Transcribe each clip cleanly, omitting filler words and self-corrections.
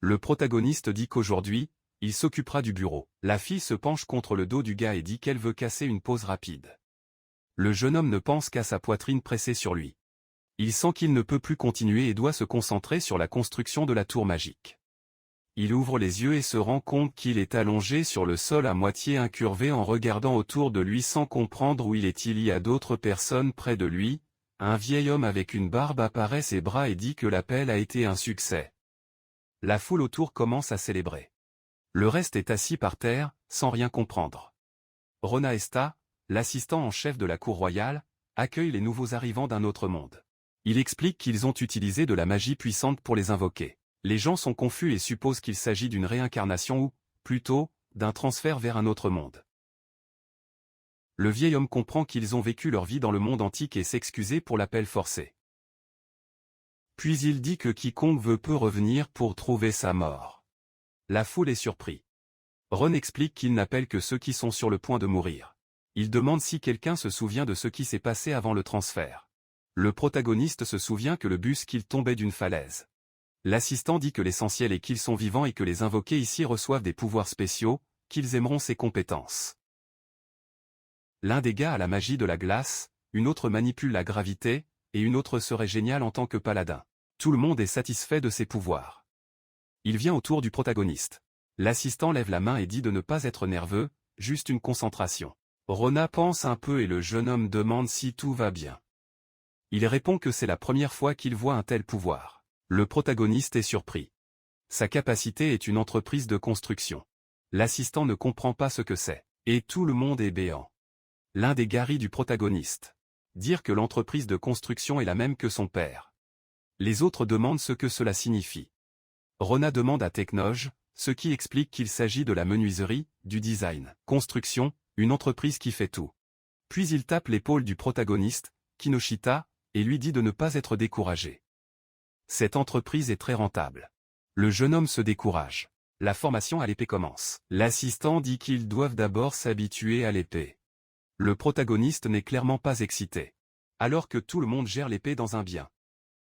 Le protagoniste dit qu'aujourd'hui, il s'occupera du bureau. La fille se penche contre le dos du gars et dit qu'elle veut casser une pause rapide. Le jeune homme ne pense qu'à sa poitrine pressée sur lui. Il sent qu'il ne peut plus continuer et doit se concentrer sur la construction de la tour magique. Il ouvre les yeux et se rend compte qu'il est allongé sur le sol à moitié incurvé en regardant autour de lui sans comprendre où il est. Il y a d'autres personnes près de lui. Un vieil homme avec une barbe apparaît ses bras et dit que l'appel a été un succès. La foule autour commence à célébrer. Le reste est assis par terre, sans rien comprendre. Rona Esta, l'assistant en chef de la cour royale, accueille les nouveaux arrivants d'un autre monde. Il explique qu'ils ont utilisé de la magie puissante pour les invoquer. Les gens sont confus et supposent qu'il s'agit d'une réincarnation ou, plutôt, d'un transfert vers un autre monde. Le vieil homme comprend qu'ils ont vécu leur vie dans le monde antique et s'excuser pour l'appel forcé. Puis il dit que quiconque veut peut revenir pour trouver sa mort. La foule est surprise. Ron explique qu'il n'appelle que ceux qui sont sur le point de mourir. Il demande si quelqu'un se souvient de ce qui s'est passé avant le transfert. Le protagoniste se souvient que le bus qu'il tombait d'une falaise. L'assistant dit que l'essentiel est qu'ils sont vivants et que les invoqués ici reçoivent des pouvoirs spéciaux, qu'ils aimeront ses compétences. L'un des gars a la magie de la glace, une autre manipule la gravité, et une autre serait géniale en tant que paladin. Tout le monde est satisfait de ses pouvoirs. Il vient au tour du protagoniste. L'assistant lève la main et dit de ne pas être nerveux, juste une concentration. Rona pense un peu et le jeune homme demande si tout va bien. Il répond que c'est la première fois qu'il voit un tel pouvoir. Le protagoniste est surpris. Sa capacité est une entreprise de construction. L'assistant ne comprend pas ce que c'est. Et tout le monde est béant. L'un des gars rit du protagoniste. Dire que l'entreprise de construction est la même que son père. Les autres demandent ce que cela signifie. Rona demande à Technoge, ce qui explique qu'il s'agit de la menuiserie, du design, construction, une entreprise qui fait tout. Puis il tape l'épaule du protagoniste, Kinoshita, et lui dit de ne pas être découragé. Cette entreprise est très rentable. Le jeune homme se décourage. La formation à l'épée commence. L'assistant dit qu'ils doivent d'abord s'habituer à l'épée. Le protagoniste n'est clairement pas excité. Alors que tout le monde gère l'épée dans un bien.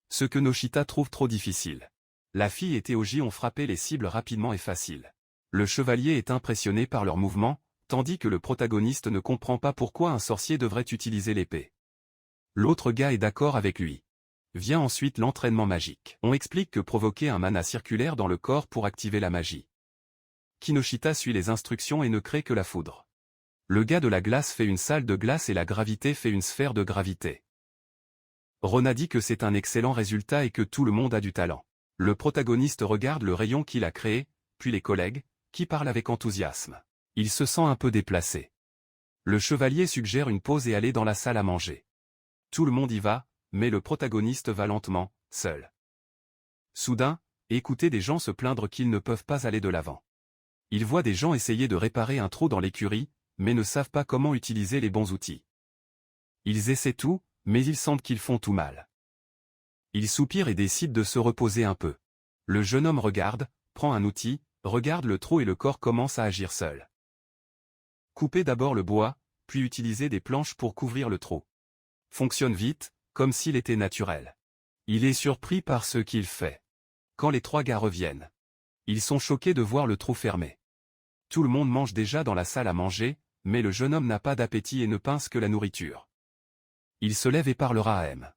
Ce que Noshita trouve trop difficile. La fille et Teoji ont frappé les cibles rapidement et facile. Le chevalier est impressionné par leurs mouvements, tandis que le protagoniste ne comprend pas pourquoi un sorcier devrait utiliser l'épée. L'autre gars est d'accord avec lui. Vient ensuite l'entraînement magique. On explique que provoquer un mana circulaire dans le corps pour activer la magie. Kinoshita suit les instructions et ne crée que la foudre. Le gars de la glace fait une salle de glace et la gravité fait une sphère de gravité. Rona dit que c'est un excellent résultat et que tout le monde a du talent. Le protagoniste regarde le rayon qu'il a créé, puis les collègues, qui parlent avec enthousiasme. Il se sent un peu déplacé. Le chevalier suggère une pause et aller dans la salle à manger. Tout le monde y va, mais le protagoniste va lentement, seul. Soudain, écoutez des gens se plaindre qu'ils ne peuvent pas aller de l'avant. Il voit des gens essayer de réparer un trou dans l'écurie, mais ne savent pas comment utiliser les bons outils. Ils essaient tout, mais ils sentent qu'ils font tout mal. Il soupire et décide de se reposer un peu. Le jeune homme regarde, prend un outil, regarde le trou et le corps commence à agir seul. Coupez d'abord le bois, puis utilisez des planches pour couvrir le trou. Fonctionne vite, comme s'il était naturel. Il est surpris par ce qu'il fait. Quand les trois gars reviennent, ils sont choqués de voir le trou fermé. Tout le monde mange déjà dans la salle à manger, mais le jeune homme n'a pas d'appétit et ne pince que la nourriture. Il se lève et parlera à M.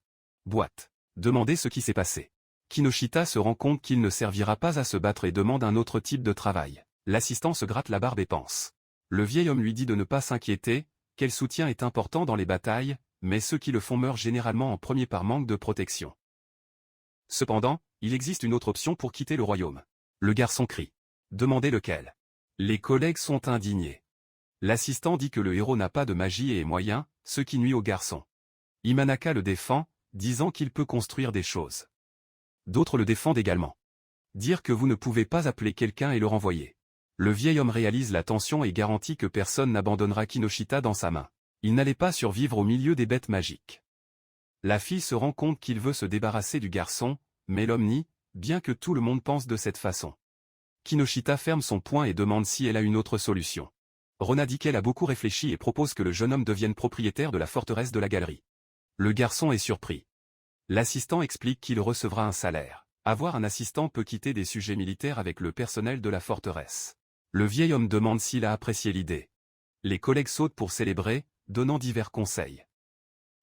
Boîte. Demandez ce qui s'est passé. Kinoshita se rend compte qu'il ne servira pas à se battre et demande un autre type de travail. L'assistant se gratte la barbe et pense. Le vieil homme lui dit de ne pas s'inquiéter, quel soutien est important dans les batailles, mais ceux qui le font meurent généralement en premier par manque de protection. Cependant, il existe une autre option pour quitter le royaume. Le garçon crie. Demandez lequel. Les collègues sont indignés. L'assistant dit que le héros n'a pas de magie et est moyen, ce qui nuit au garçon. Imanaka le défend, disant qu'il peut construire des choses. D'autres le défendent également. Dire que vous ne pouvez pas appeler quelqu'un et le renvoyer. Le vieil homme réalise la tension et garantit que personne n'abandonnera Kinoshita dans sa main. Il n'allait pas survivre au milieu des bêtes magiques. La fille se rend compte qu'il veut se débarrasser du garçon, mais l'homme nie, bien que tout le monde pense de cette façon. Kinoshita ferme son poing et demande si elle a une autre solution. Rona dit qu'elle a beaucoup réfléchi et propose que le jeune homme devienne propriétaire de la forteresse de la galerie. Le garçon est surpris. L'assistant explique qu'il recevra un salaire. Avoir un assistant peut quitter des sujets militaires avec le personnel de la forteresse. Le vieil homme demande s'il a apprécié l'idée. Les collègues sautent pour célébrer, donnant divers conseils.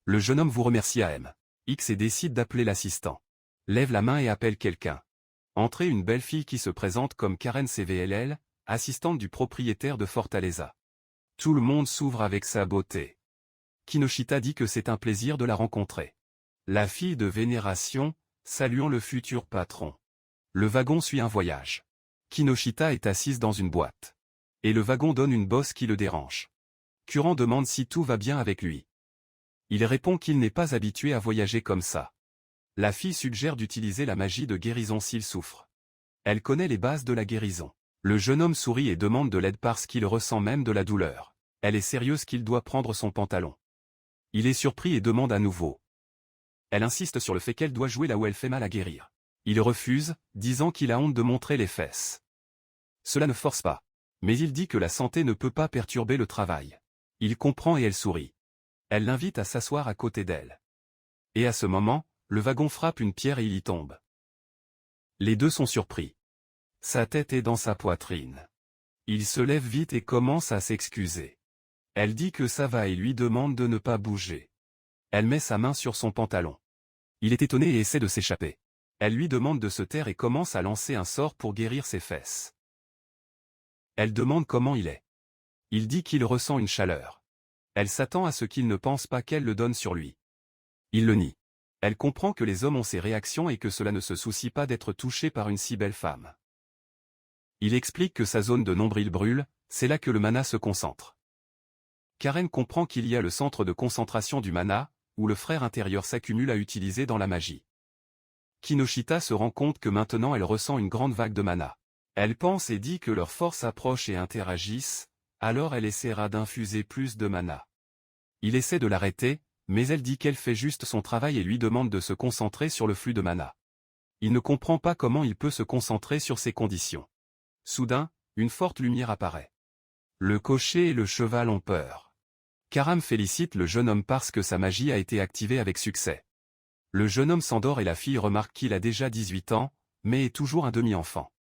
Le jeune homme vous remercie AMX et décide d'appeler l'assistant. Lève la main et appelle quelqu'un. Entrez une belle fille qui se présente comme Karen CVLL, assistante du propriétaire de Fortaleza. Tout le monde s'ouvre avec sa beauté. Kinoshita dit que c'est un plaisir de la rencontrer. La fille de vénération, saluant le futur patron. Le wagon suit un voyage. Kinoshita est assise dans une boîte. Et le wagon donne une bosse qui le dérange. Kuran demande si tout va bien avec lui. Il répond qu'il n'est pas habitué à voyager comme ça. La fille suggère d'utiliser la magie de guérison s'il souffre. Elle connaît les bases de la guérison. Le jeune homme sourit et demande de l'aide parce qu'il ressent même de la douleur. Elle est sérieuse qu'il doit prendre son pantalon. Il est surpris et demande à nouveau. Elle insiste sur le fait qu'elle doit jouer là où elle fait mal à guérir. Il refuse, disant qu'il a honte de montrer les fesses. Cela ne force pas. Mais il dit que la santé ne peut pas perturber le travail. Il comprend et elle sourit. Elle l'invite à s'asseoir à côté d'elle. Et à ce moment, le wagon frappe une pierre et il y tombe. Les deux sont surpris. Sa tête est dans sa poitrine. Il se lève vite et commence à s'excuser. Elle dit que ça va et lui demande de ne pas bouger. Elle met sa main sur son pantalon. Il est étonné et essaie de s'échapper. Elle lui demande de se taire et commence à lancer un sort pour guérir ses fesses. Elle demande comment il est. Il dit qu'il ressent une chaleur. Elle s'attend à ce qu'il ne pense pas qu'elle le donne sur lui. Il le nie. Elle comprend que les hommes ont ces réactions et que cela ne se soucie pas d'être touché par une si belle femme. Il explique que sa zone de nombril brûle, c'est là que le mana se concentre. Karen comprend qu'il y a le centre de concentration du mana, où le frère intérieur s'accumule à utiliser dans la magie. Kinoshita se rend compte que maintenant elle ressent une grande vague de mana. Elle pense et dit que leurs forces approchent et interagissent, alors elle essaiera d'infuser plus de mana. Il essaie de l'arrêter, mais elle dit qu'elle fait juste son travail et lui demande de se concentrer sur le flux de mana. Il ne comprend pas comment il peut se concentrer sur ces conditions. Soudain, une forte lumière apparaît. Le cocher et le cheval ont peur. Karam félicite le jeune homme parce que sa magie a été activée avec succès. Le jeune homme s'endort et la fille remarque qu'il a déjà 18 ans, mais est toujours un demi-enfant.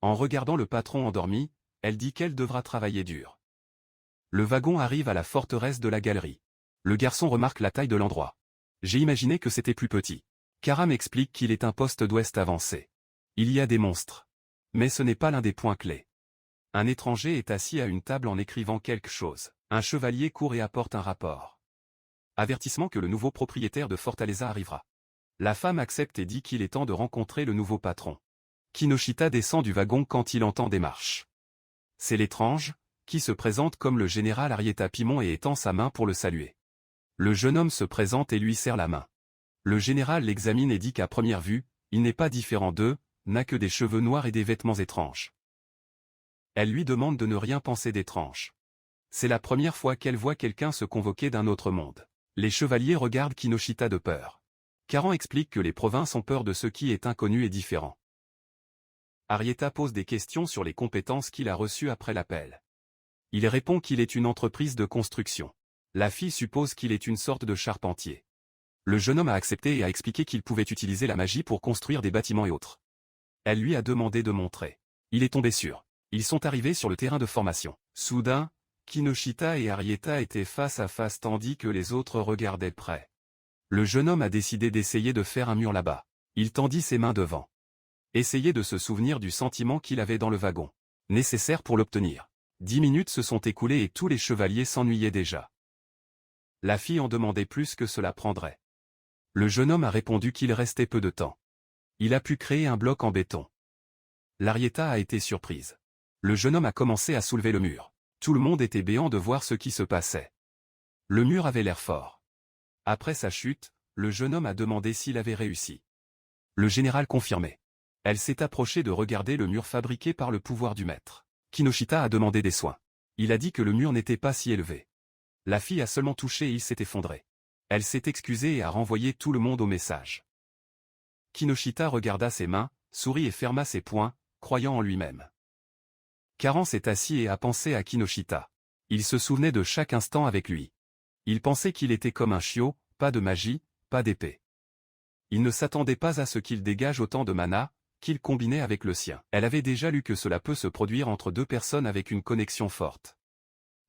En regardant le patron endormi, elle dit qu'elle devra travailler dur. Le wagon arrive à la forteresse de la galerie. Le garçon remarque la taille de l'endroit. J'ai imaginé que c'était plus petit. Karam explique qu'il est un poste d'ouest avancé. Il y a des monstres. Mais ce n'est pas l'un des points clés. Un étranger est assis à une table en écrivant quelque chose. Un chevalier court et apporte un rapport. Avertissement que le nouveau propriétaire de Fortaleza arrivera. La femme accepte et dit qu'il est temps de rencontrer le nouveau patron. Kinoshita descend du wagon quand il entend des marches. C'est l'étrange, qui se présente comme le général Arieta Pimon et étend sa main pour le saluer. Le jeune homme se présente et lui serre la main. Le général l'examine et dit qu'à première vue, il n'est pas différent d'eux, n'a que des cheveux noirs et des vêtements étranges. Elle lui demande de ne rien penser d'étrange. C'est la première fois qu'elle voit quelqu'un se convoquer d'un autre monde. Les chevaliers regardent Kinoshita de peur. Karan explique que les provinces ont peur de ce qui est inconnu et différent. Arieta pose des questions sur les compétences qu'il a reçues après l'appel. Il répond qu'il est une entreprise de construction. La fille suppose qu'il est une sorte de charpentier. Le jeune homme a accepté et a expliqué qu'il pouvait utiliser la magie pour construire des bâtiments et autres. Elle lui a demandé de montrer. Il est tombé sur. Ils sont arrivés sur le terrain de formation. Soudain, Kinoshita et Arieta étaient face à face tandis que les autres regardaient près. Le jeune homme a décidé d'essayer de faire un mur là-bas. Il tendit ses mains devant. Essayez de se souvenir du sentiment qu'il avait dans le wagon. Nécessaire pour l'obtenir. 10 minutes se sont écoulées et tous les chevaliers s'ennuyaient déjà. La fille en demandait plus que cela prendrait. Le jeune homme a répondu qu'il restait peu de temps. Il a pu créer un bloc en béton. L'Arieta a été surprise. Le jeune homme a commencé à soulever le mur. Tout le monde était béant de voir ce qui se passait. Le mur avait l'air fort. Après sa chute, le jeune homme a demandé s'il avait réussi. Le général confirmait. Elle s'est approchée de regarder le mur fabriqué par le pouvoir du maître. Kinoshita a demandé des soins. Il a dit que le mur n'était pas si élevé. La fille a seulement touché et il s'est effondré. Elle s'est excusée et a renvoyé tout le monde au message. Kinoshita regarda ses mains, sourit et ferma ses poings, croyant en lui-même. Karan s'est assis et a pensé à Kinoshita. Il se souvenait de chaque instant avec lui. Il pensait qu'il était comme un chiot, pas de magie, pas d'épée. Il ne s'attendait pas à ce qu'il dégage autant de mana, qu'il combinait avec le sien. Elle avait déjà lu que cela peut se produire entre deux personnes avec une connexion forte.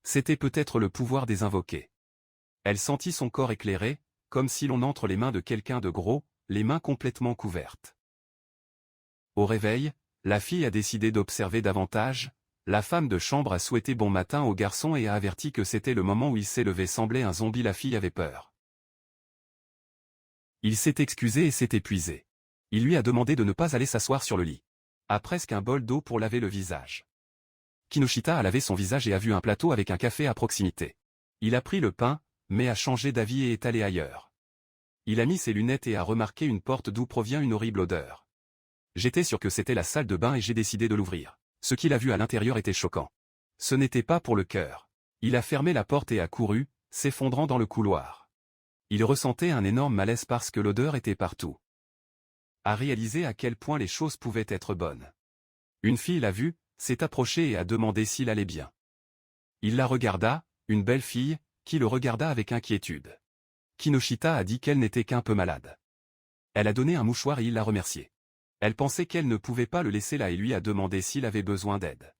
C'était peut-être le pouvoir des invoqués. Elle sentit son corps éclairé, comme si l'on entre les mains de quelqu'un de gros, les mains complètement couvertes. Au réveil, la fille a décidé d'observer davantage. La femme de chambre a souhaité bon matin au garçon et a averti que c'était le moment où il s'est levé. Semblait un zombie. La fille avait peur. Il s'est excusé et s'est épuisé. Il lui a demandé de ne pas aller s'asseoir sur le lit. A presque un bol d'eau pour laver le visage. Kinoshita a lavé son visage et a vu un plateau avec un café à proximité. Il a pris le pain, mais a changé d'avis et est allé ailleurs. Il a mis ses lunettes et a remarqué une porte d'où provient une horrible odeur. J'étais sûr que c'était la salle de bain et j'ai décidé de l'ouvrir. Ce qu'il a vu à l'intérieur était choquant. Ce n'était pas pour le cœur. Il a fermé la porte et a couru, s'effondrant dans le couloir. Il ressentait un énorme malaise parce que l'odeur était partout. A réalisé à quel point les choses pouvaient être bonnes. Une fille l'a vu, s'est approchée et a demandé s'il allait bien. Il la regarda, une belle fille, qui le regarda avec inquiétude. Kinoshita a dit qu'elle n'était qu'un peu malade. Elle a donné un mouchoir et il l'a remercié. Elle pensait qu'elle ne pouvait pas le laisser là et lui a demandé s'il avait besoin d'aide.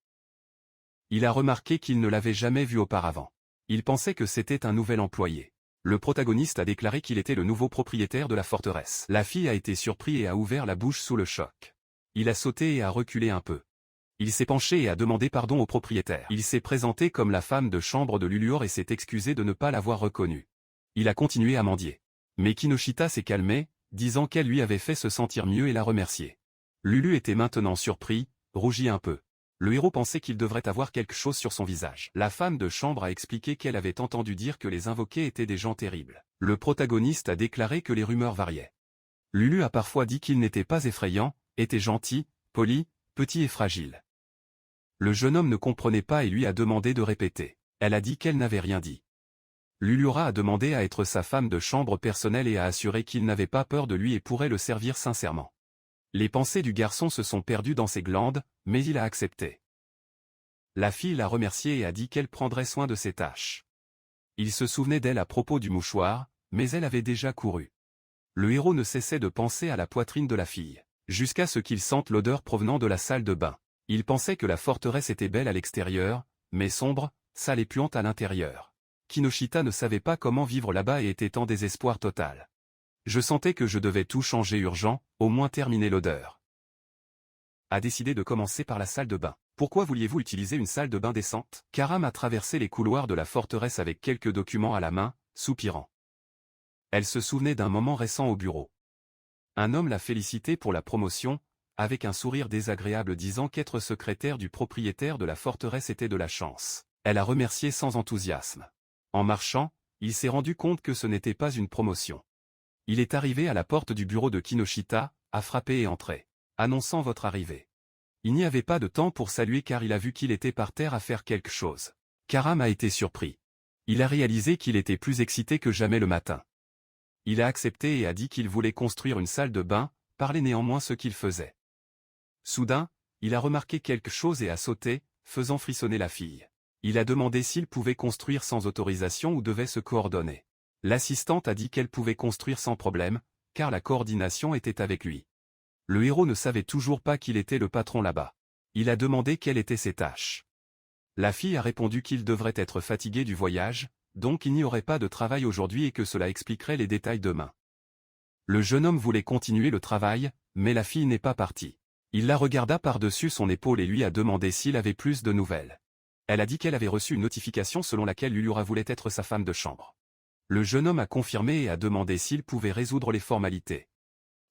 Il a remarqué qu'il ne l'avait jamais vu auparavant. Il pensait que c'était un nouvel employé. Le protagoniste a déclaré qu'il était le nouveau propriétaire de la forteresse. La fille a été surprise et a ouvert la bouche sous le choc. Il a sauté et a reculé un peu. Il s'est penché et a demandé pardon au propriétaire. Il s'est présenté comme la femme de chambre de Luluor et s'est excusé de ne pas l'avoir reconnu. Il a continué à mendier. Mais Kinoshita s'est calmé, disant qu'elle lui avait fait se sentir mieux et l'a remercié. Lulu était maintenant surpris, rougit un peu. Le héros pensait qu'il devrait avoir quelque chose sur son visage. La femme de chambre a expliqué qu'elle avait entendu dire que les invoqués étaient des gens terribles. Le protagoniste a déclaré que les rumeurs variaient. Lulu a parfois dit qu'il n'était pas effrayant, était gentil, poli, petit et fragile. Le jeune homme ne comprenait pas et lui a demandé de répéter. Elle a dit qu'elle n'avait rien dit. Luluora a demandé à être sa femme de chambre personnelle et a assuré qu'il n'avait pas peur de lui et pourrait le servir sincèrement. Les pensées du garçon se sont perdues dans ses glandes, mais il a accepté. La fille l'a remercié et a dit qu'elle prendrait soin de ses tâches. Il se souvenait d'elle à propos du mouchoir, mais elle avait déjà couru. Le héros ne cessait de penser à la poitrine de la fille, jusqu'à ce qu'il sente l'odeur provenant de la salle de bain. Il pensait que la forteresse était belle à l'extérieur, mais sombre, sale et puante à l'intérieur. Kinoshita ne savait pas comment vivre là-bas et était en désespoir total. Je sentais que je devais tout changer urgent, au moins terminer l'odeur. A décidé de commencer par la salle de bain. Pourquoi vouliez-vous utiliser une salle de bain décente? Karam a traversé les couloirs de la forteresse avec quelques documents à la main, soupirant. Elle se souvenait d'un moment récent au bureau. Un homme l'a félicité pour la promotion, avec un sourire désagréable disant qu'être secrétaire du propriétaire de la forteresse était de la chance. Elle a remercié sans enthousiasme. En marchant, il s'est rendu compte que ce n'était pas une promotion. Il est arrivé à la porte du bureau de Kinoshita, a frappé et entré, annonçant votre arrivée. Il n'y avait pas de temps pour saluer car il a vu qu'il était par terre à faire quelque chose. Karam a été surpris. Il a réalisé qu'il était plus excité que jamais le matin. Il a accepté et a dit qu'il voulait construire une salle de bain, parlait néanmoins ce qu'il faisait. Soudain, il a remarqué quelque chose et a sauté, faisant frissonner la fille. Il a demandé s'il pouvait construire sans autorisation ou devait se coordonner. L'assistante a dit qu'elle pouvait construire sans problème, car la coordination était avec lui. Le héros ne savait toujours pas qu'il était le patron là-bas. Il a demandé quelles étaient ses tâches. La fille a répondu qu'il devrait être fatigué du voyage, donc il n'y aurait pas de travail aujourd'hui et que cela expliquerait les détails demain. Le jeune homme voulait continuer le travail, mais la fille n'est pas partie. Il la regarda par-dessus son épaule et lui a demandé s'il avait plus de nouvelles. Elle a dit qu'elle avait reçu une notification selon laquelle Luluora voulait être sa femme de chambre. Le jeune homme a confirmé et a demandé s'il pouvait résoudre les formalités.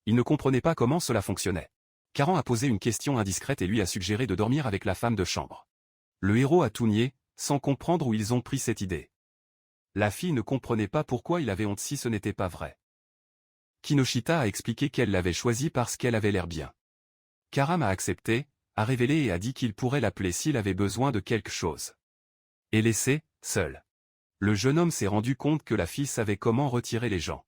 Il ne comprenait pas comment cela fonctionnait. Karan a posé une question indiscrète et lui a suggéré de dormir avec la femme de chambre. Le héros a tout nié, sans comprendre où ils ont pris cette idée. La fille ne comprenait pas pourquoi il avait honte si ce n'était pas vrai. Kinoshita a expliqué qu'elle l'avait choisi parce qu'elle avait l'air bien. Karam a accepté, a révélé et a dit qu'il pourrait l'appeler s'il avait besoin de quelque chose. Et laissé, seul. Le jeune homme s'est rendu compte que la fille savait comment retirer les gens.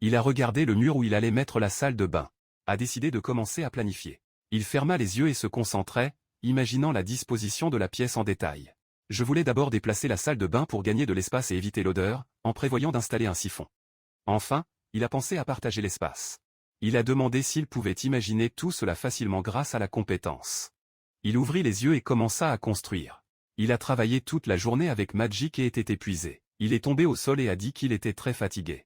Il a regardé le mur où il allait mettre la salle de bain. A décidé de commencer à planifier. Il ferma les yeux et se concentrait, imaginant la disposition de la pièce en détail. Je voulais d'abord déplacer la salle de bain pour gagner de l'espace et éviter l'odeur, en prévoyant d'installer un siphon. Enfin, il a pensé à partager l'espace. Il a demandé s'il pouvait imaginer tout cela facilement grâce à la compétence. Il ouvrit les yeux et commença à construire. Il a travaillé toute la journée avec Magic et était épuisé. Il est tombé au sol et a dit qu'il était très fatigué.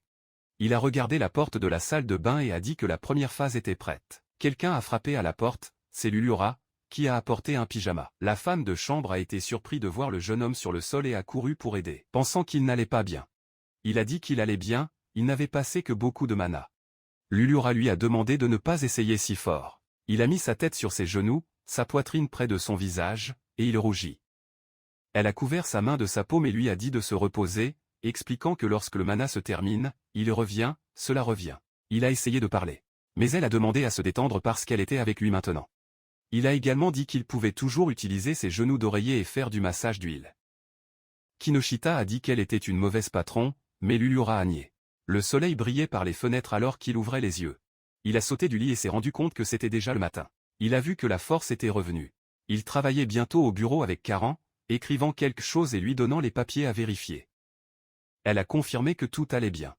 Il a regardé la porte de la salle de bain et a dit que la première phase était prête. Quelqu'un a frappé à la porte, c'est Lulura, qui a apporté un pyjama. La femme de chambre a été surprise de voir le jeune homme sur le sol et a couru pour aider, pensant qu'il n'allait pas bien. Il a dit qu'il allait bien, il n'avait passé que beaucoup de mana. Lulura lui a demandé de ne pas essayer si fort. Il a mis sa tête sur ses genoux, sa poitrine près de son visage, et il rougit. Elle a couvert sa main de sa paume et lui a dit de se reposer, expliquant que lorsque le mana se termine, il revient, cela revient. Il a essayé de parler. Mais elle a demandé à se détendre parce qu'elle était avec lui maintenant. Il a également dit qu'il pouvait toujours utiliser ses genoux d'oreiller et faire du massage d'huile. Kinoshita a dit qu'elle était une mauvaise patron, mais Lulura a nié. Le soleil brillait par les fenêtres alors qu'il ouvrait les yeux. Il a sauté du lit et s'est rendu compte que c'était déjà le matin. Il a vu que la force était revenue. Il travaillait bientôt au bureau avec Karan, écrivant quelque chose et lui donnant les papiers à vérifier. Elle a confirmé que tout allait bien.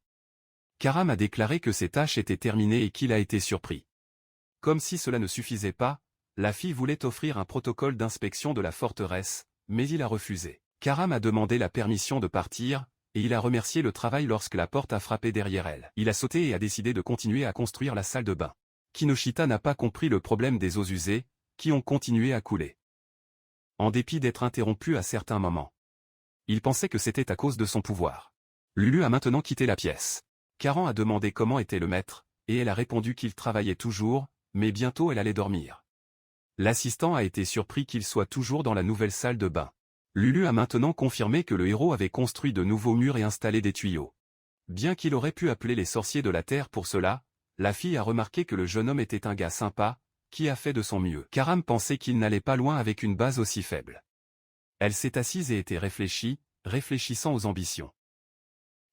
Karam a déclaré que ses tâches étaient terminées et qu'il a été surpris. Comme si cela ne suffisait pas, la fille voulait offrir un protocole d'inspection de la forteresse, mais il a refusé. Karam a demandé la permission de partir, et il a remercié le travail lorsque la porte a frappé derrière elle. Il a sauté et a décidé de continuer à construire la salle de bain. Kinoshita n'a pas compris le problème des eaux usées, qui ont continué à couler. En dépit d'être interrompu à certains moments. Il pensait que c'était à cause de son pouvoir. Lulu a maintenant quitté la pièce. Karan a demandé comment était le maître, et elle a répondu qu'il travaillait toujours, mais bientôt elle allait dormir. L'assistant a été surpris qu'il soit toujours dans la nouvelle salle de bain. Lulu a maintenant confirmé que le héros avait construit de nouveaux murs et installé des tuyaux. Bien qu'il aurait pu appeler les sorciers de la terre pour cela, la fille a remarqué que le jeune homme était un gars sympa, qui a fait de son mieux. Karam pensait qu'il n'allait pas loin avec une base aussi faible. Elle s'est assise et était réfléchie, réfléchissant aux ambitions.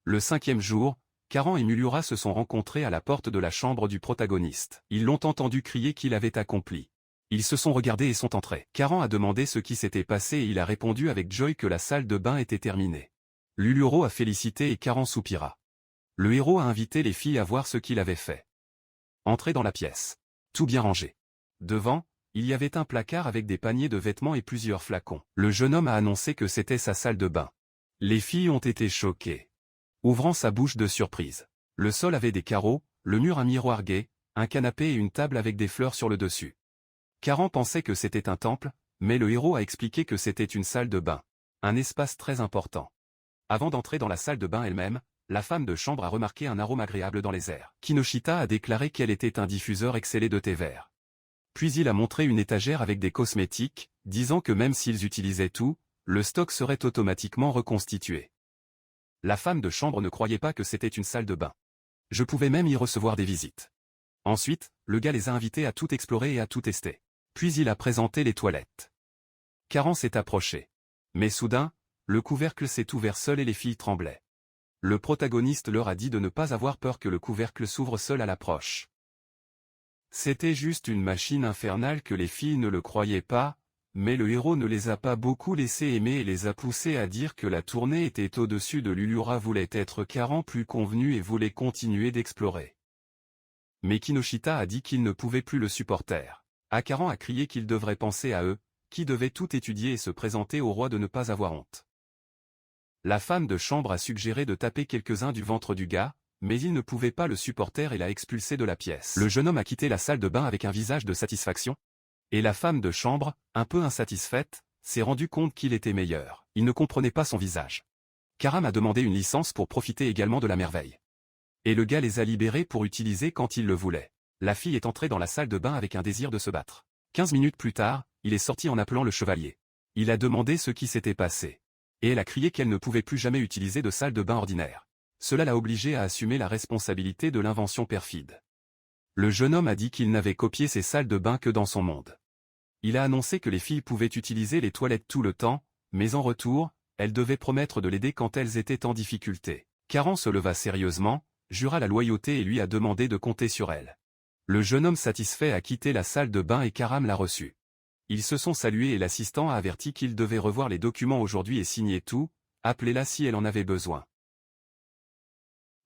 Le 5e jour, Karan et Mulura se sont rencontrés à la porte de la chambre du protagoniste. Ils l'ont entendu crier qu'il avait accompli. Ils se sont regardés et sont entrés. Karan a demandé ce qui s'était passé et il a répondu avec joie que la salle de bain était terminée. Luluro a félicité et Karan soupira. Le héros a invité les filles à voir ce qu'il avait fait. Entrez dans la pièce. Tout bien rangé. Devant, il y avait un placard avec des paniers de vêtements et plusieurs flacons. Le jeune homme a annoncé que c'était sa salle de bain. Les filles ont été choquées. Ouvrant sa bouche de surprise. Le sol avait des carreaux, le mur un miroir gai, un canapé et une table avec des fleurs sur le dessus. Karan pensait que c'était un temple, mais le héros a expliqué que c'était une salle de bain. Un espace très important. Avant d'entrer dans la salle de bain elle-même, la femme de chambre a remarqué un arôme agréable dans les airs. Kinoshita a déclaré qu'elle était un diffuseur excellé de thé vert. Puis il a montré une étagère avec des cosmétiques, disant que même s'ils utilisaient tout, le stock serait automatiquement reconstitué. La femme de chambre ne croyait pas que c'était une salle de bain. Je pouvais même y recevoir des visites. Ensuite, le gars les a invités à tout explorer et à tout tester. Puis il a présenté les toilettes. Karan s'est approché. Mais soudain, le couvercle s'est ouvert seul et les filles tremblaient. Le protagoniste leur a dit de ne pas avoir peur que le couvercle s'ouvre seul à l'approche. C'était juste une machine infernale que les filles ne le croyaient pas, mais le héros ne les a pas beaucoup laissées aimer et les a poussées à dire que la tournée était au-dessus de Lulura voulait être Karan plus convenu et voulait continuer d'explorer. Mais Kinoshita a dit qu'il ne pouvait plus le supporter. Karan a crié qu'il devrait penser à eux, qui devaient tout étudier et se présenter au roi de ne pas avoir honte. La femme de chambre a suggéré de taper quelques-uns du ventre du gars, mais il ne pouvait pas le supporter et l'a expulsé de la pièce. Le jeune homme a quitté la salle de bain avec un visage de satisfaction. Et la femme de chambre, un peu insatisfaite, s'est rendu compte qu'il était meilleur. Il ne comprenait pas son visage. Karam a demandé une licence pour profiter également de la merveille. Et le gars les a libérés pour utiliser quand il le voulait. La fille est entrée dans la salle de bain avec un désir de se battre. 15 minutes plus tard, il est sorti en appelant le chevalier. Il a demandé ce qui s'était passé. Et elle a crié qu'elle ne pouvait plus jamais utiliser de salle de bain ordinaire. Cela l'a obligé à assumer la responsabilité de l'invention perfide. Le jeune homme a dit qu'il n'avait copié ces salles de bain que dans son monde. Il a annoncé que les filles pouvaient utiliser les toilettes tout le temps, mais en retour, elles devaient promettre de l'aider quand elles étaient en difficulté. Karan se leva sérieusement, jura la loyauté et lui a demandé de compter sur elle. Le jeune homme satisfait a quitté la salle de bain et Karam l'a reçu. Ils se sont salués et l'assistant a averti qu'il devait revoir les documents aujourd'hui et signer tout, appelez-la si elle en avait besoin.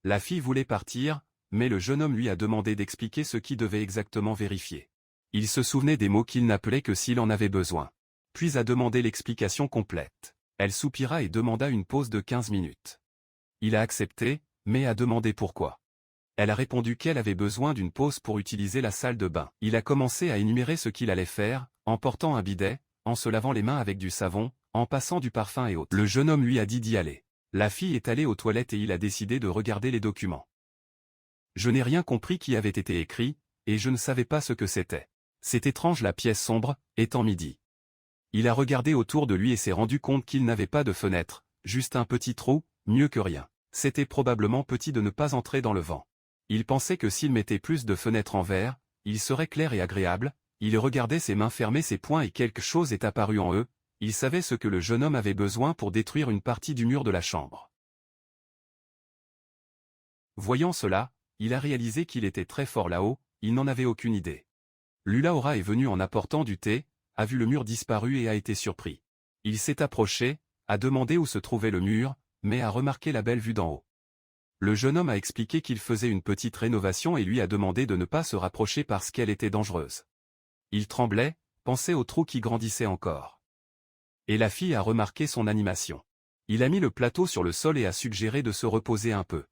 La fille voulait partir, mais le jeune homme lui a demandé d'expliquer ce qu'il devait exactement vérifier. Il se souvenait des mots qu'il n'appelait que s'il en avait besoin. Puis a demandé l'explication complète. Elle soupira et demanda une pause de 15 minutes. Il a accepté, mais a demandé pourquoi. Elle a répondu qu'elle avait besoin d'une pause pour utiliser la salle de bain. Il a commencé à énumérer ce qu'il allait faire, en portant un bidet, en se lavant les mains avec du savon, en passant du parfum et autres. Le jeune homme lui a dit d'y aller. La fille est allée aux toilettes et il a décidé de regarder les documents. Je n'ai rien compris qui avait été écrit, et je ne savais pas ce que c'était. C'est étrange la pièce sombre, étant midi. Il a regardé autour de lui et s'est rendu compte qu'il n'avait pas de fenêtre, juste un petit trou, mieux que rien. C'était probablement petit de ne pas entrer dans le vent. Il pensait que s'il mettait plus de fenêtres en verre, il serait clair et agréable. Il regardait ses mains fermer ses poings et quelque chose est apparu en eux. Il savait ce que le jeune homme avait besoin pour détruire une partie du mur de la chambre. Voyant cela, il a réalisé qu'il était très fort là-haut, il n'en avait aucune idée. Lulaora est venu en apportant du thé, a vu le mur disparu et a été surpris. Il s'est approché, a demandé où se trouvait le mur, mais a remarqué la belle vue d'en haut. Le jeune homme a expliqué qu'il faisait une petite rénovation et lui a demandé de ne pas se rapprocher parce qu'elle était dangereuse. Il tremblait, pensait au trou qui grandissait encore. Et la fille a remarqué son animation. Il a mis le plateau sur le sol et a suggéré de se reposer un peu.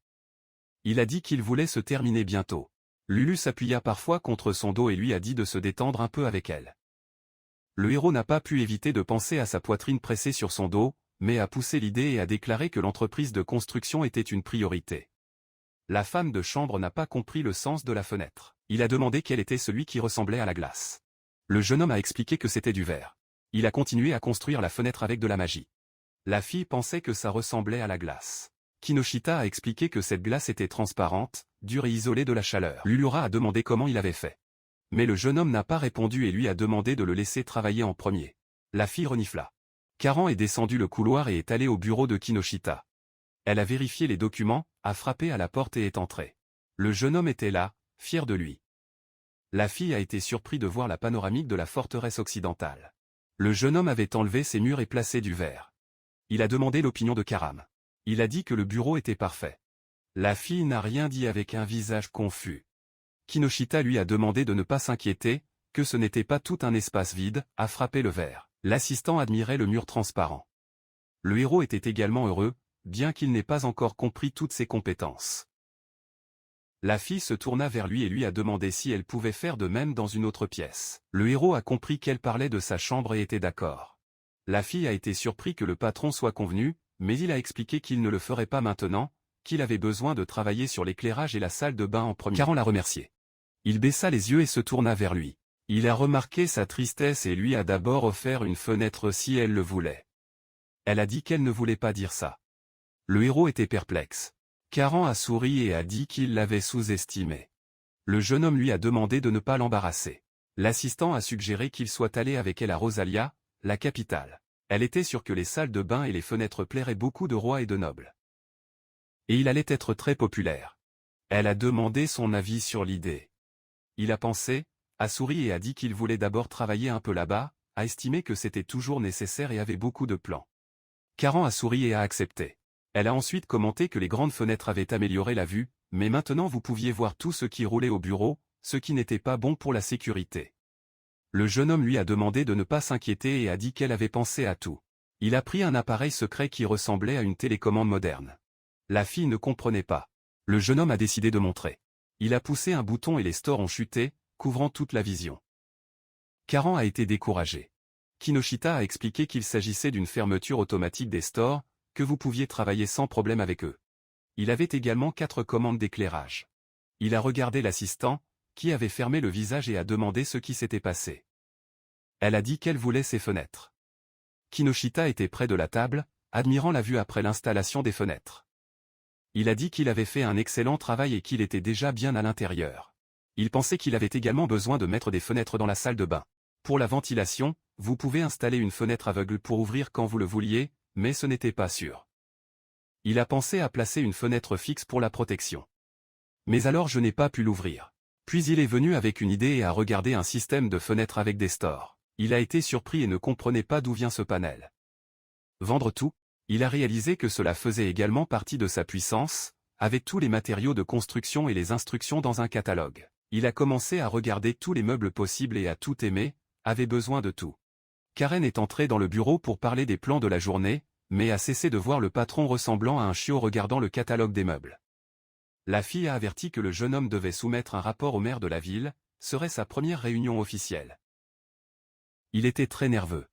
Il a dit qu'il voulait se terminer bientôt. Lulu s'appuya parfois contre son dos et lui a dit de se détendre un peu avec elle. Le héros n'a pas pu éviter de penser à sa poitrine pressée sur son dos, mais a poussé l'idée et a déclaré que l'entreprise de construction était une priorité. La femme de chambre n'a pas compris le sens de la fenêtre. Il a demandé quel était celui qui ressemblait à la glace. Le jeune homme a expliqué que c'était du verre. Il a continué à construire la fenêtre avec de la magie. La fille pensait que ça ressemblait à la glace. Kinoshita a expliqué que cette glace était transparente, dure et isolée de la chaleur. Lulura a demandé comment il avait fait. Mais le jeune homme n'a pas répondu et lui a demandé de le laisser travailler en premier. La fille renifla. Karan est descendu le couloir et est allée au bureau de Kinoshita. Elle a vérifié les documents, a frappé à la porte et est entrée. Le jeune homme était là, fier de lui. La fille a été surprise de voir la panoramique de la forteresse occidentale. Le jeune homme avait enlevé ses murs et placé du verre. Il a demandé l'opinion de Karam. Il a dit que le bureau était parfait. La fille n'a rien dit avec un visage confus. Kinoshita lui a demandé de ne pas s'inquiéter, que ce n'était pas tout un espace vide, a frappé le verre. L'assistant admirait le mur transparent. Le héros était également heureux, bien qu'il n'ait pas encore compris toutes ses compétences. La fille se tourna vers lui et lui a demandé si elle pouvait faire de même dans une autre pièce. Le héros a compris qu'elle parlait de sa chambre et était d'accord. La fille a été surprise que le patron soit convenu, mais il a expliqué qu'il ne le ferait pas maintenant, qu'il avait besoin de travailler sur l'éclairage et la salle de bain en premier. Karan l'a remercié. Il baissa les yeux et se tourna vers lui. Il a remarqué sa tristesse et lui a d'abord offert une fenêtre si elle le voulait. Elle a dit qu'elle ne voulait pas dire ça. Le héros était perplexe. Karan a souri et a dit qu'il l'avait sous-estimé. Le jeune homme lui a demandé de ne pas l'embarrasser. L'assistant a suggéré qu'il soit allé avec elle à Rosalia, la capitale. Elle était sûre que les salles de bain et les fenêtres plairaient beaucoup de rois et de nobles. Et il allait être très populaire. Elle a demandé son avis sur l'idée. Il a pensé, a souri et a dit qu'il voulait d'abord travailler un peu là-bas, a estimé que c'était toujours nécessaire et avait beaucoup de plans. Karan a souri et a accepté. Elle a ensuite commenté que les grandes fenêtres avaient amélioré la vue, mais maintenant vous pouviez voir tout ce qui roulait au bureau, ce qui n'était pas bon pour la sécurité. Le jeune homme lui a demandé de ne pas s'inquiéter et a dit qu'elle avait pensé à tout. Il a pris un appareil secret qui ressemblait à une télécommande moderne. La fille ne comprenait pas. Le jeune homme a décidé de montrer. Il a poussé un bouton et les stores ont chuté, couvrant toute la vision. Karan a été découragé. Kinoshita a expliqué qu'il s'agissait d'une fermeture automatique des stores, que vous pouviez travailler sans problème avec eux. Il avait également 4 commandes d'éclairage. Il a regardé l'assistant, qui avait fermé le visage et a demandé ce qui s'était passé. Elle a dit qu'elle voulait ses fenêtres. Kinoshita était près de la table, admirant la vue après l'installation des fenêtres. Il a dit qu'il avait fait un excellent travail et qu'il était déjà bien à l'intérieur. Il pensait qu'il avait également besoin de mettre des fenêtres dans la salle de bain. Pour la ventilation, vous pouvez installer une fenêtre aveugle pour ouvrir quand vous le vouliez, mais ce n'était pas sûr. Il a pensé à placer une fenêtre fixe pour la protection. Mais alors je n'ai pas pu l'ouvrir. Puis il est venu avec une idée et a regardé un système de fenêtres avec des stores. Il a été surpris et ne comprenait pas d'où vient ce panel. Vendre tout, il a réalisé que cela faisait également partie de sa puissance, avec tous les matériaux de construction et les instructions dans un catalogue. Il a commencé à regarder tous les meubles possibles et à tout aimer, avait besoin de tout. Karen est entrée dans le bureau pour parler des plans de la journée, mais a cessé de voir le patron ressemblant à un chiot regardant le catalogue des meubles. La fille a averti que le jeune homme devait soumettre un rapport au maire de la ville, serait sa première réunion officielle. Il était très nerveux.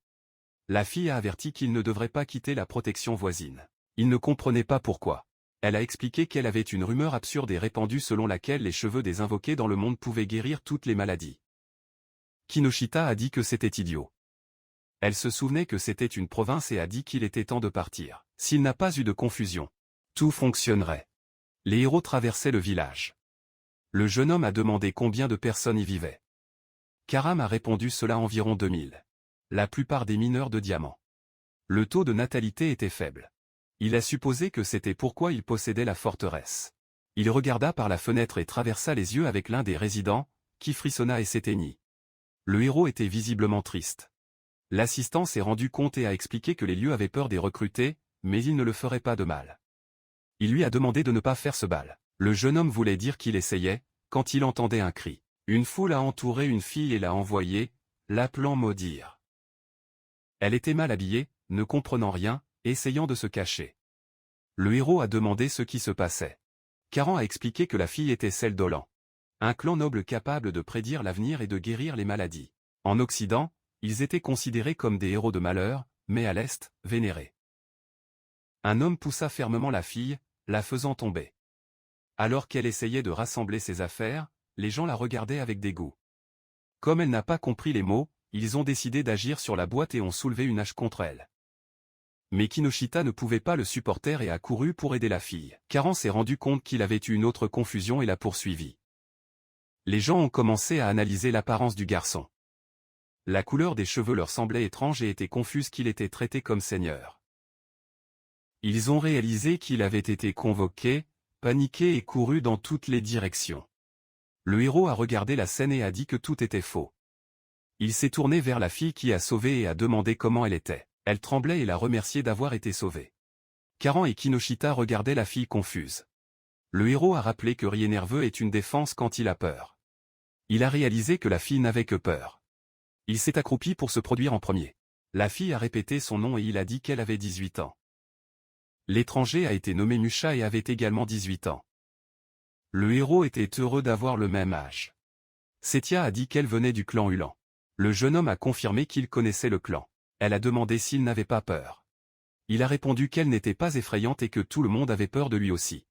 La fille a averti qu'il ne devrait pas quitter la protection voisine. Il ne comprenait pas pourquoi. Elle a expliqué qu'elle avait une rumeur absurde et répandue selon laquelle les cheveux des invoqués dans le monde pouvaient guérir toutes les maladies. Kinoshita a dit que c'était idiot. Elle se souvenait que c'était une province et a dit qu'il était temps de partir. S'il n'a pas eu de confusion, tout fonctionnerait. Les héros traversaient le village. Le jeune homme a demandé combien de personnes y vivaient. Karam a répondu cela environ 2000. La plupart des mineurs de diamants. Le taux de natalité était faible. Il a supposé que c'était pourquoi il possédait la forteresse. Il regarda par la fenêtre et traversa les yeux avec l'un des résidents, qui frissonna et s'éteignit. Le héros était visiblement triste. L'assistant s'est rendu compte et a expliqué que les lieux avaient peur des recrutés, mais il ne le ferait pas de mal. Il lui a demandé de ne pas faire ce bal. Le jeune homme voulait dire qu'il essayait, quand il entendait un cri. Une foule a entouré une fille et l'a envoyée, l'appelant maudire. Elle était mal habillée, ne comprenant rien, essayant de se cacher. Le héros a demandé ce qui se passait. Karan a expliqué que la fille était celle d'Olan. Un clan noble capable de prédire l'avenir et de guérir les maladies. En Occident, ils étaient considérés comme des héros de malheur, mais à l'Est, vénérés. Un homme poussa fermement la fille, la faisant tomber. Alors qu'elle essayait de rassembler ses affaires, les gens la regardaient avec dégoût. Comme elle n'a pas compris les mots, ils ont décidé d'agir sur la boîte et ont soulevé une hache contre elle. Mais Kinoshita ne pouvait pas le supporter et a couru pour aider la fille. Karan s'est rendu compte qu'il avait eu une autre confusion et l'a poursuivi. Les gens ont commencé à analyser l'apparence du garçon. La couleur des cheveux leur semblait étrange et était confuse qu'il était traité comme seigneur. Ils ont réalisé qu'il avait été convoqué, paniqué et couru dans toutes les directions. Le héros a regardé la scène et a dit que tout était faux. Il s'est tourné vers la fille qui a sauvé et a demandé comment elle était. Elle tremblait et l'a remercié d'avoir été sauvée. Karan et Kinoshita regardaient la fille confuse. Le héros a rappelé que rien nerveux est une défense quand il a peur. Il a réalisé que la fille n'avait que peur. Il s'est accroupi pour se produire en premier. La fille a répété son nom et il a dit qu'elle avait 18 ans. L'étranger a été nommé Musha et avait également 18 ans. Le héros était heureux d'avoir le même âge. Setia a dit qu'elle venait du clan Ulan. Le jeune homme a confirmé qu'il connaissait le clan. Elle a demandé s'il n'avait pas peur. Il a répondu qu'elle n'était pas effrayante et que tout le monde avait peur de lui aussi.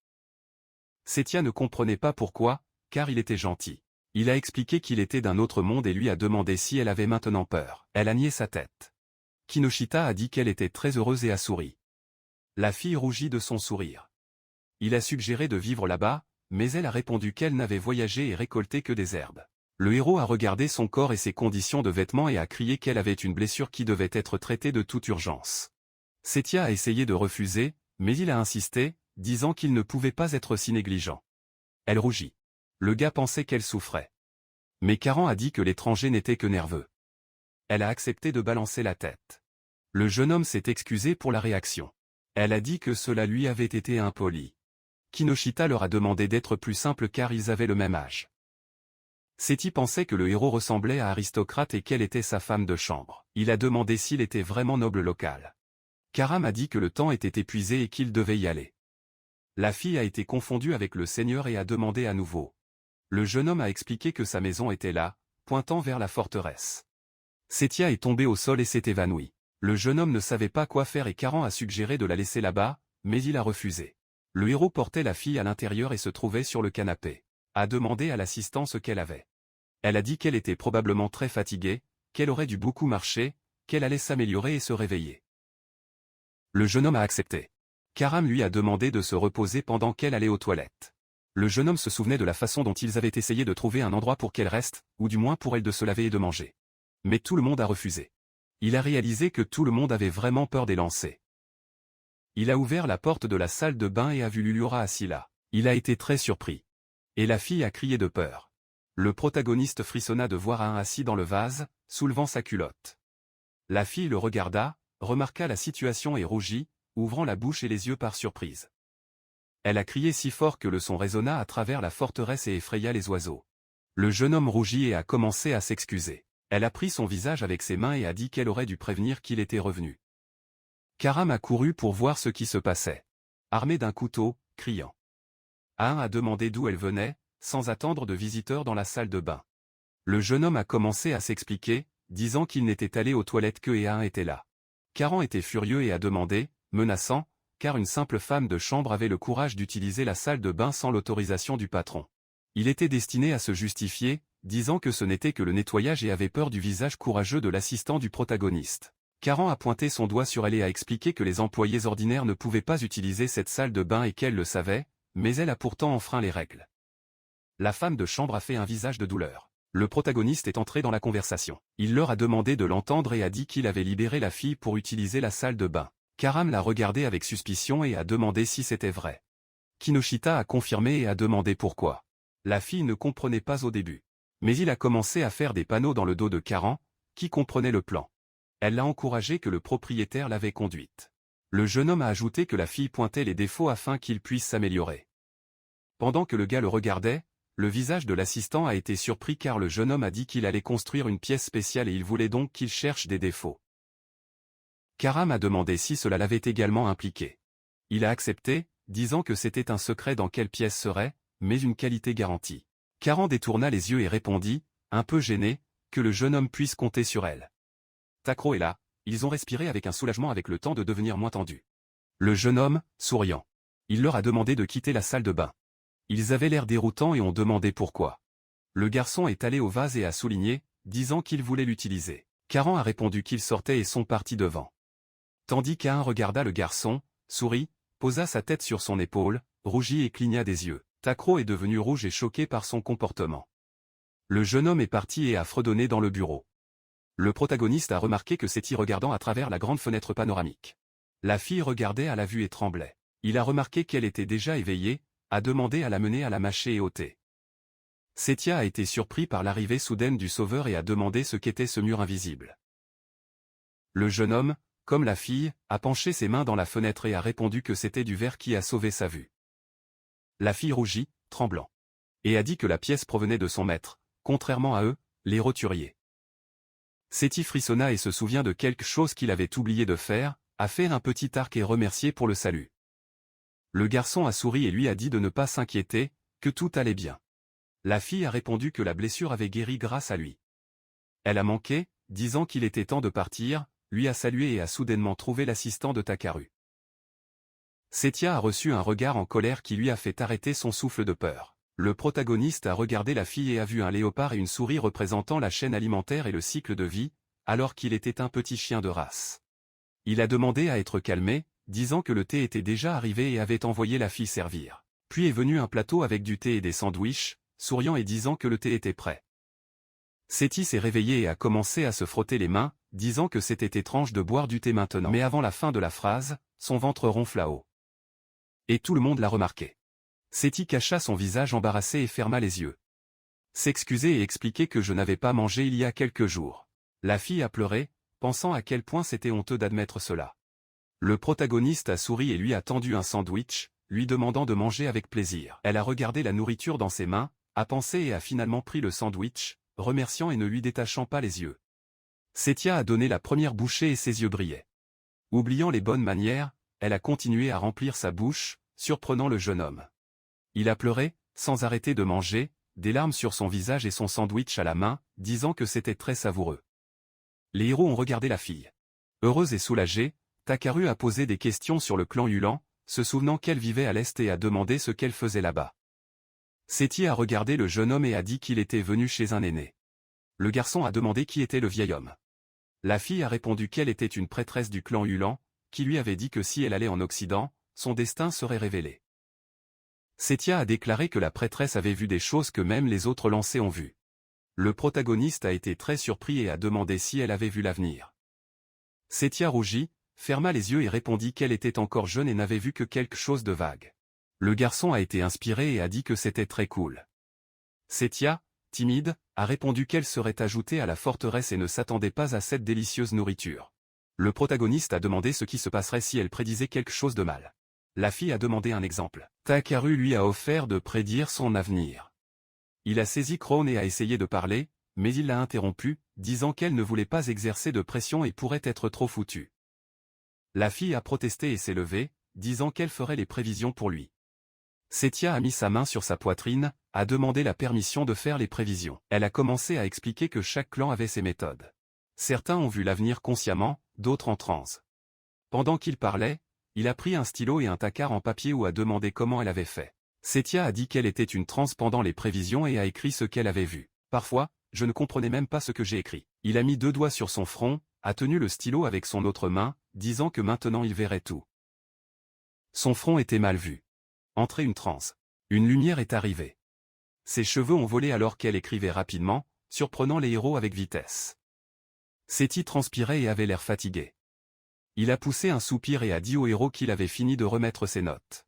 Setia ne comprenait pas pourquoi, car il était gentil. Il a expliqué qu'il était d'un autre monde et lui a demandé si elle avait maintenant peur. Elle a nié sa tête. Kinoshita a dit qu'elle était très heureuse et a souri. La fille rougit de son sourire. Il a suggéré de vivre là-bas, mais elle a répondu qu'elle n'avait voyagé et récolté que des herbes. Le héros a regardé son corps et ses conditions de vêtements et a crié qu'elle avait une blessure qui devait être traitée de toute urgence. Setia a essayé de refuser, mais il a insisté, disant qu'il ne pouvait pas être si négligent. Elle rougit. Le gars pensait qu'elle souffrait. Mais Karan a dit que l'étranger n'était que nerveux. Elle a accepté de balancer la tête. Le jeune homme s'est excusé pour la réaction. Elle a dit que cela lui avait été impoli. Kinoshita leur a demandé d'être plus simples car ils avaient le même âge. Seti pensait que le héros ressemblait à aristocrate et qu'elle était sa femme de chambre. Il a demandé s'il était vraiment noble local. Karam a dit que le temps était épuisé et qu'il devait y aller. La fille a été confondue avec le seigneur et a demandé à nouveau. Le jeune homme a expliqué que sa maison était là, pointant vers la forteresse. Setia est tombée au sol et s'est évanouie. Le jeune homme ne savait pas quoi faire et Karan a suggéré de la laisser là-bas, mais il a refusé. Le héros portait la fille à l'intérieur et se trouvait sur le canapé. A demandé à l'assistant ce qu'elle avait. Elle a dit qu'elle était probablement très fatiguée, qu'elle aurait dû beaucoup marcher, qu'elle allait s'améliorer et se réveiller. Le jeune homme a accepté. Karam lui a demandé de se reposer pendant qu'elle allait aux toilettes. Le jeune homme se souvenait de la façon dont ils avaient essayé de trouver un endroit pour qu'elle reste, ou du moins pour elle de se laver et de manger. Mais tout le monde a refusé. Il a réalisé que tout le monde avait vraiment peur des lancers. Il a ouvert la porte de la salle de bain et a vu Lulura assis là. Il a été très surpris. Et la fille a crié de peur. Le protagoniste frissonna de voir un assis dans le vase, soulevant sa culotte. La fille le regarda, remarqua la situation et rougit, ouvrant la bouche et les yeux par surprise. Elle a crié si fort que le son résonna à travers la forteresse et effraya les oiseaux. Le jeune homme rougit et a commencé à s'excuser. Elle a pris son visage avec ses mains et a dit qu'elle aurait dû prévenir qu'il était revenu. Karam a couru pour voir ce qui se passait. Armée d'un couteau, criant. Aang a demandé d'où elle venait, sans attendre de visiteurs dans la salle de bain. Le jeune homme a commencé à s'expliquer, disant qu'il n'était allé aux toilettes que et Aang était là. Karan était furieux et a demandé, menaçant, car une simple femme de chambre avait le courage d'utiliser la salle de bain sans l'autorisation du patron. Il était destiné à se justifier, disant que ce n'était que le nettoyage et avait peur du visage courageux de l'assistant du protagoniste. Karan a pointé son doigt sur elle et a expliqué que les employés ordinaires ne pouvaient pas utiliser cette salle de bain et qu'elle le savait, mais elle a pourtant enfreint les règles. La femme de chambre a fait un visage de douleur. Le protagoniste est entré dans la conversation. Il leur a demandé de l'entendre et a dit qu'il avait libéré la fille pour utiliser la salle de bain. Karam l'a regardé avec suspicion et a demandé si c'était vrai. Kinoshita a confirmé et a demandé pourquoi. La fille ne comprenait pas au début. Mais il a commencé à faire des panneaux dans le dos de Karan, qui comprenait le plan. Elle l'a encouragé que le propriétaire l'avait conduite. Le jeune homme a ajouté que la fille pointait les défauts afin qu'il puisse s'améliorer. Pendant que le gars le regardait, le visage de l'assistant a été surpris car le jeune homme a dit qu'il allait construire une pièce spéciale et il voulait donc qu'il cherche des défauts. Karam a demandé si cela l'avait également impliqué. Il a accepté, disant que c'était un secret dans quelle pièce serait, mais une qualité garantie. Karan détourna les yeux et répondit, un peu gêné, que le jeune homme puisse compter sur elle. Takro est là, ils ont respiré avec un soulagement avec le temps de devenir moins tendu. Le jeune homme, souriant. Il leur a demandé de quitter la salle de bain. Ils avaient l'air déroutants et ont demandé pourquoi. Le garçon est allé au vase et a souligné, disant qu'il voulait l'utiliser. Karan a répondu qu'ils sortaient et sont partis devant. Tandis qu'Aang regarda le garçon, sourit, posa sa tête sur son épaule, rougit et cligna des yeux. Takro est devenu rouge et choqué par son comportement. Le jeune homme est parti et a fredonné dans le bureau. Le protagoniste a remarqué que Seti regardant à travers la grande fenêtre panoramique. La fille regardait à la vue et tremblait. Il a remarqué qu'elle était déjà éveillée, a demandé à la mener à la mâcher et au thé. Setia a été surpris par l'arrivée soudaine du sauveur et a demandé ce qu'était ce mur invisible. Le jeune homme, comme la fille, a penché ses mains dans la fenêtre et a répondu que c'était du verre qui a sauvé sa vue. La fille rougit, tremblant. Et a dit que la pièce provenait de son maître, contrairement à eux, les roturiers. Seti frissonna et se souvient de quelque chose qu'il avait oublié de faire, a fait un petit arc et remercié pour le salut. Le garçon a souri et lui a dit de ne pas s'inquiéter, que tout allait bien. La fille a répondu que la blessure avait guéri grâce à lui. Elle a manqué, disant qu'il était temps de partir, lui a salué et a soudainement trouvé l'assistant de Takaru. Setia a reçu un regard en colère qui lui a fait arrêter son souffle de peur. Le protagoniste a regardé la fille et a vu un léopard et une souris représentant la chaîne alimentaire et le cycle de vie, alors qu'il était un petit chien de race. Il a demandé à être calmé, disant que le thé était déjà arrivé et avait envoyé la fille servir. Puis est venu un plateau avec du thé et des sandwichs, souriant et disant que le thé était prêt. Seti s'est réveillé et a commencé à se frotter les mains, disant que c'était étrange de boire du thé maintenant. Mais avant la fin de la phrase, son ventre ronfla haut. Et tout le monde l'a remarqué. Seti cacha son visage embarrassé et ferma les yeux. S'excuser et expliquer que je n'avais pas mangé il y a quelques jours. La fille a pleuré, pensant à quel point c'était honteux d'admettre cela. Le protagoniste a souri et lui a tendu un sandwich, lui demandant de manger avec plaisir. Elle a regardé la nourriture dans ses mains, a pensé et a finalement pris le sandwich, remerciant et ne lui détachant pas les yeux. Setia a donné la première bouchée et ses yeux brillaient. Oubliant les bonnes manières, elle a continué à remplir sa bouche, surprenant le jeune homme. Il a pleuré, sans arrêter de manger, des larmes sur son visage et son sandwich à la main, disant que c'était très savoureux. Les héros ont regardé la fille. Heureuse et soulagée, Takaru a posé des questions sur le clan Yulan, se souvenant qu'elle vivait à l'est et a demandé ce qu'elle faisait là-bas. Seti a regardé le jeune homme et a dit qu'il était venu chez un aîné. Le garçon a demandé qui était le vieil homme. La fille a répondu qu'elle était une prêtresse du clan Yulan, qui lui avait dit que si elle allait en Occident, son destin serait révélé. Setia a déclaré que la prêtresse avait vu des choses que même les autres lancers ont vues. Le protagoniste a été très surpris et a demandé si elle avait vu l'avenir. Setia rougit, ferma les yeux et répondit qu'elle était encore jeune et n'avait vu que quelque chose de vague. Le garçon a été inspiré et a dit que c'était très cool. Setia, timide, a répondu qu'elle serait ajoutée à la forteresse et ne s'attendait pas à cette délicieuse nourriture. Le protagoniste a demandé ce qui se passerait si elle prédisait quelque chose de mal. La fille a demandé un exemple. Takaru lui a offert de prédire son avenir. Il a saisi Krone et a essayé de parler, mais il l'a interrompu, disant qu'elle ne voulait pas exercer de pression et pourrait être trop foutue. La fille a protesté et s'est levée, disant qu'elle ferait les prévisions pour lui. Setia a mis sa main sur sa poitrine, a demandé la permission de faire les prévisions. Elle a commencé à expliquer que chaque clan avait ses méthodes. Certains ont vu l'avenir consciemment, d'autres en transe. Pendant qu'il parlait, il a pris un stylo et un tacard en papier ou a demandé comment elle avait fait. Setia a dit qu'elle était une transe pendant les prévisions et a écrit ce qu'elle avait vu. Parfois, je ne comprenais même pas ce que j'ai écrit. Il a mis 2 doigts sur son front, a tenu le stylo avec son autre main, disant que maintenant il verrait tout. Son front était mal vu. Entrée une transe. Une lumière est arrivée. Ses cheveux ont volé alors qu'elle écrivait rapidement, surprenant les héros avec vitesse. Seti transpirait et avait l'air fatigué. Il a poussé un soupir et a dit au héros qu'il avait fini de remettre ses notes.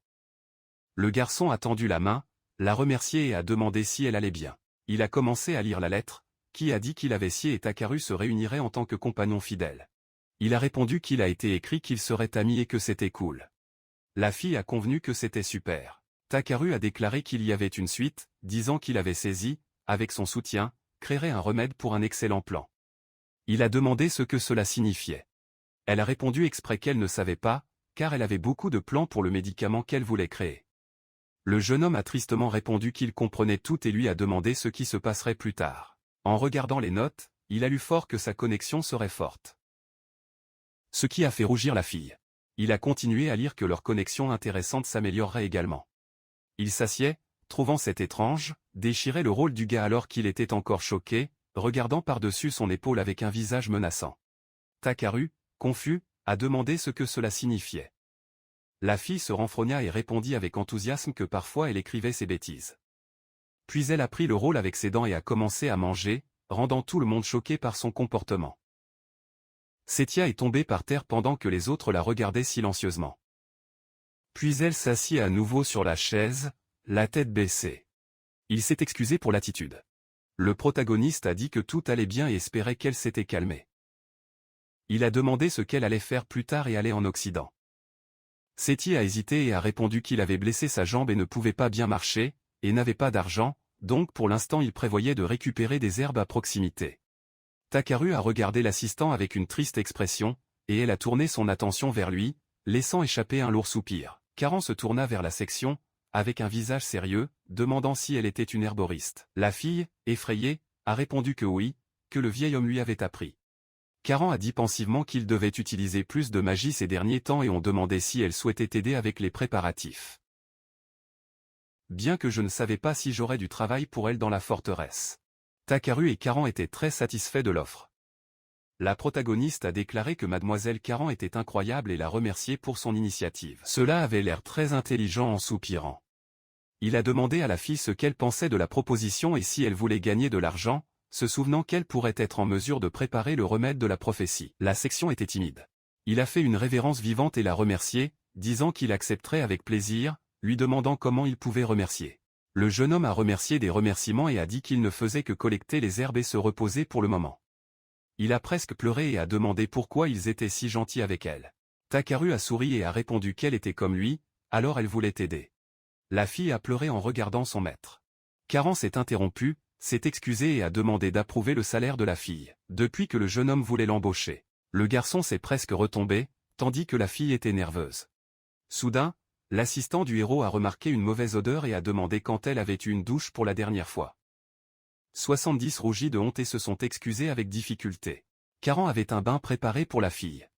Le garçon a tendu la main, l'a remercié et a demandé si elle allait bien. Il a commencé à lire la lettre, qui a dit qu'il avait Si et Takaru se réuniraient en tant que compagnons fidèles. Il a répondu qu'il a été écrit qu'ils seraient amis et que c'était cool. La fille a convenu que c'était super. Takaru a déclaré qu'il y avait une suite, disant qu'il avait saisi, avec son soutien, créerait un remède pour un excellent plan. Il a demandé ce que cela signifiait. Elle a répondu exprès qu'elle ne savait pas, car elle avait beaucoup de plans pour le médicament qu'elle voulait créer. Le jeune homme a tristement répondu qu'il comprenait tout et lui a demandé ce qui se passerait plus tard. En regardant les notes, il a lu fort que sa connexion serait forte. Ce qui a fait rougir la fille. Il a continué à lire que leur connexion intéressante s'améliorerait également. Il s'assied, trouvant cet étrange, déchirait le rôle du gars alors qu'il était encore choqué, regardant par-dessus son épaule avec un visage menaçant. Takaru, confus, a demandé ce que cela signifiait. La fille se renfrogna et répondit avec enthousiasme que parfois elle écrivait ses bêtises. Puis elle a pris le rôle avec ses dents et a commencé à manger, rendant tout le monde choqué par son comportement. Setia est tombée par terre pendant que les autres la regardaient silencieusement. Puis elle s'assit à nouveau sur la chaise, la tête baissée. Il s'est excusé pour l'attitude. Le protagoniste a dit que tout allait bien et espérait qu'elle s'était calmée. Il a demandé ce qu'elle allait faire plus tard et aller en Occident. Seti a hésité et a répondu qu'il avait blessé sa jambe et ne pouvait pas bien marcher, et n'avait pas d'argent, donc pour l'instant il prévoyait de récupérer des herbes à proximité. Takaru a regardé l'assistant avec une triste expression, et elle a tourné son attention vers lui, laissant échapper un lourd soupir. Karan se tourna vers la section, avec un visage sérieux, demandant si elle était une herboriste. La fille, effrayée, a répondu que oui, que le vieil homme lui avait appris. Karan a dit pensivement qu'il devait utiliser plus de magie ces derniers temps et on demandait si elle souhaitait aider avec les préparatifs. Bien que je ne savais pas si j'aurais du travail pour elle dans la forteresse. Takaru et Karan étaient très satisfaits de l'offre. La protagoniste a déclaré que Mademoiselle Karan était incroyable et l'a remerciée pour son initiative. Cela avait l'air très intelligent en soupirant. Il a demandé à la fille ce qu'elle pensait de la proposition et si elle voulait gagner de l'argent, se souvenant qu'elle pourrait être en mesure de préparer le remède de la prophétie. La section était timide. Il a fait une révérence vivante et l'a remerciée, disant qu'il accepterait avec plaisir, lui demandant comment il pouvait remercier. Le jeune homme a remercié des remerciements et a dit qu'il ne faisait que collecter les herbes et se reposer pour le moment. Il a presque pleuré et a demandé pourquoi ils étaient si gentils avec elle. Takaru a souri et a répondu qu'elle était comme lui, alors elle voulait aider. La fille a pleuré en regardant son maître. Karan s'est interrompu, s'est excusé et a demandé d'approuver le salaire de la fille. Depuis que le jeune homme voulait l'embaucher, le garçon s'est presque retombé, tandis que la fille était nerveuse. Soudain, l'assistant du héros a remarqué une mauvaise odeur et a demandé quand elle avait eu une douche pour la dernière fois. 70 rougit de honte et se sont excusés avec difficulté. Karan avait un bain préparé pour la fille.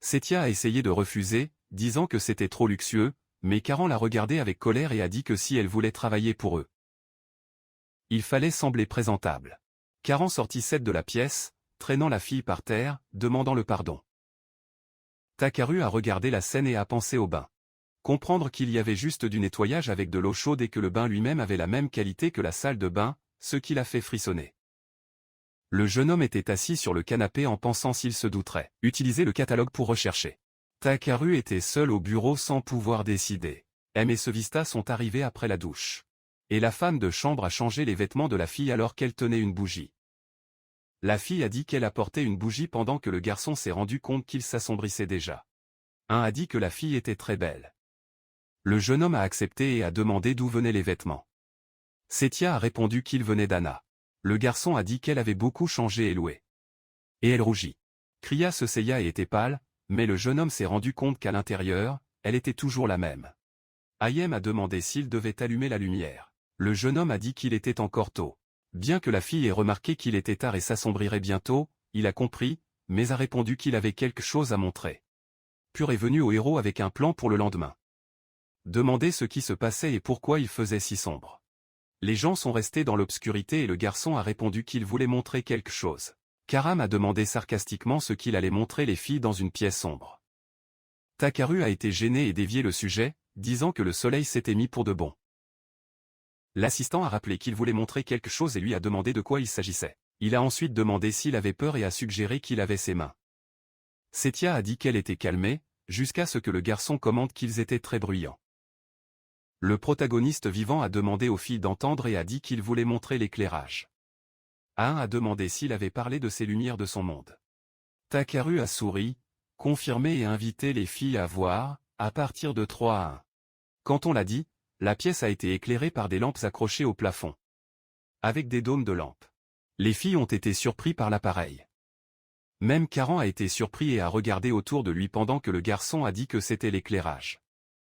Setia a essayé de refuser, disant que c'était trop luxueux, mais Karan l'a regardé avec colère et a dit que si elle voulait travailler pour eux, il fallait sembler présentable. Karan sortit Seth de la pièce, traînant la fille par terre, demandant le pardon. Takaru a regardé la scène et a pensé au bain. Comprendre qu'il y avait juste du nettoyage avec de l'eau chaude et que le bain lui-même avait la même qualité que la salle de bain, ce qui l'a fait frissonner. Le jeune homme était assis sur le canapé en pensant s'il se douterait. Utilisez le catalogue pour rechercher. Takaru était seul au bureau sans pouvoir décider. M et Sevista sont arrivés après la douche. Et la femme de chambre a changé les vêtements de la fille alors qu'elle tenait une bougie. La fille a dit qu'elle apportait une bougie pendant que le garçon s'est rendu compte qu'il s'assombrissait déjà. Un a dit que la fille était très belle. Le jeune homme a accepté et a demandé d'où venaient les vêtements. Setia a répondu qu'il venait d'Anna. Le garçon a dit qu'elle avait beaucoup changé et loué. Et elle rougit. Kriya se seya et était pâle, mais le jeune homme s'est rendu compte qu'à l'intérieur, elle était toujours la même. Ayem a demandé s'il devait allumer la lumière. Le jeune homme a dit qu'il était encore tôt. Bien que la fille ait remarqué qu'il était tard et s'assombrirait bientôt, il a compris, mais a répondu qu'il avait quelque chose à montrer. Pur est venu au héros avec un plan pour le lendemain. Demander ce qui se passait et pourquoi il faisait si sombre. Les gens sont restés dans l'obscurité et le garçon a répondu qu'il voulait montrer quelque chose. Karam a demandé sarcastiquement ce qu'il allait montrer les filles dans une pièce sombre. Takaru a été gêné et dévié le sujet, disant que le soleil s'était mis pour de bon. L'assistant a rappelé qu'il voulait montrer quelque chose et lui a demandé de quoi il s'agissait. Il a ensuite demandé s'il avait peur et a suggéré qu'il avait ses mains. Setia a dit qu'elle était calmée, jusqu'à ce que le garçon commente qu'ils étaient très bruyants. Le protagoniste vivant a demandé aux filles d'entendre et a dit qu'il voulait montrer l'éclairage. Ain a demandé s'il avait parlé de ces lumières de son monde. Takaru a souri, confirmé et invité les filles à voir, à partir de 3 à 1. Quand on l'a dit, la pièce a été éclairée par des lampes accrochées au plafond. Avec des dômes de lampes. Les filles ont été surpris par l'appareil. Même Karan a été surpris et a regardé autour de lui pendant que le garçon a dit que c'était l'éclairage.